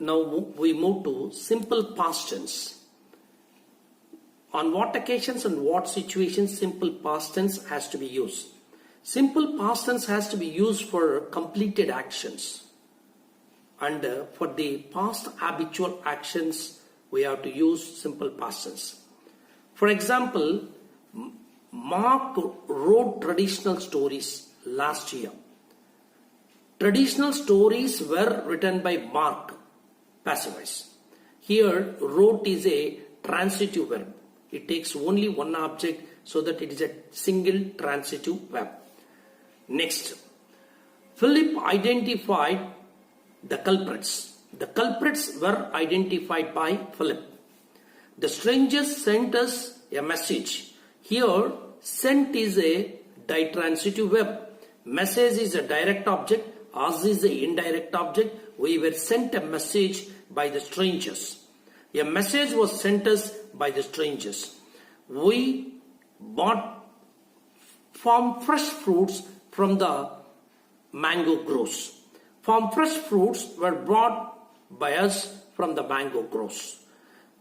Now we move to simple past tense. On what occasions and what situations simple past tense has to be used? Simple past tense has to be used for completed actions. And for the past habitual actions, we have to use simple past tense. For example, Mark wrote traditional stories last year. Traditional stories were written by Mark, passive voice. Here, wrote is a transitive verb. It takes only one object so that it is a single transitive verb. Next, Philip identified the culprits. The culprits were identified by Philip. The strangers sent us a message. Here, sent is a ditransitive verb. Message is a direct object. Us is the indirect object. We were sent a message by the strangers. A message was sent us by the strangers. We bought farm fresh fruits from the mango groves. Farm fresh fruits were brought by us from the mango groves.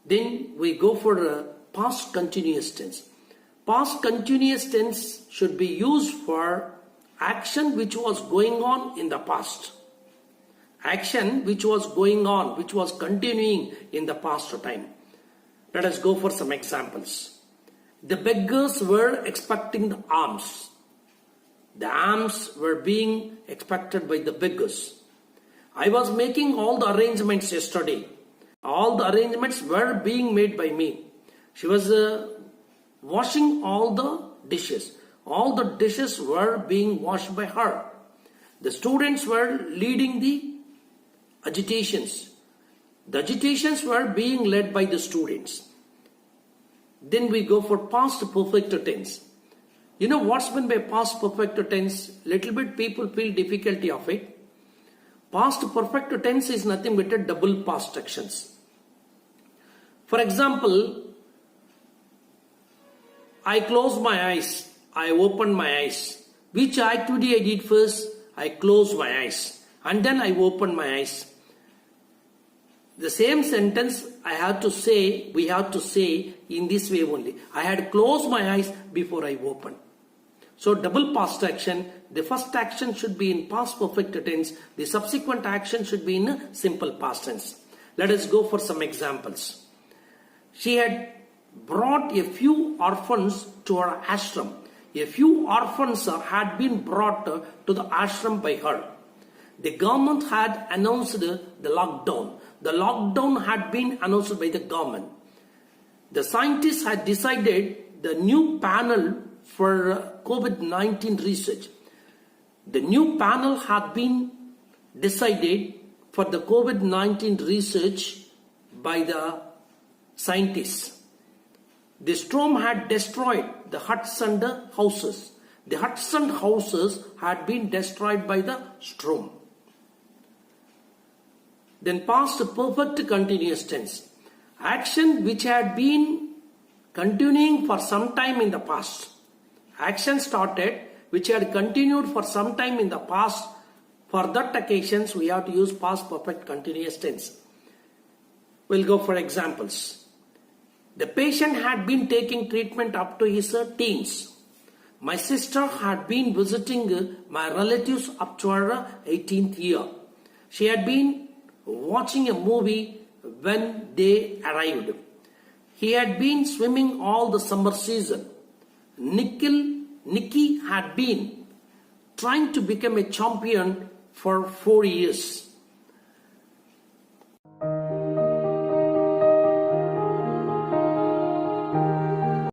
Then we go for a past continuous tense. Past continuous tense should be used for action which was going on in the past. Action which was going on, which was continuing in the past time. Let us go for some examples. The beggars were expecting the alms. The alms were being expected by the beggars. I was making all the arrangements yesterday. All the arrangements were being made by me. She was washing all the dishes. All the dishes were being washed by her. The students were leading the agitations. The agitations were being led by the students. Then we go for past perfect tense. You know what's meant by past perfect tense? Little bit people feel difficulty of it. Past perfect tense is nothing but a double past actions. For example, I closed my eyes. I opened my eyes. Which activity I did first? I closed my eyes. And then I opened my eyes. The same sentence we have to say in this way only. I had closed my eyes before I opened. So double past action. The first action should be in past perfect tense. The subsequent action should be in simple past tense. Let us go for some examples. She had brought a few orphans to her ashram. A few orphans had been brought to the ashram by her. The government had announced the lockdown. The lockdown had been announced by the government. The scientists had decided the new panel for COVID-19 research. The new panel had been decided for the COVID-19 research by the scientists. The storm had destroyed the huts and the houses. The huts and houses had been destroyed by the storm. Then past perfect continuous tense. Action which had been continuing for some time in the past. Action started which had continued for some time in the past. For that occasions we have to use past perfect continuous tense. We'll go for examples. The patient had been taking treatment up to his teens. My sister had been visiting my relatives up to her 18th year. She had been watching a movie when they arrived. He had been swimming all the summer season. Nikki had been trying to become a champion for 4 years.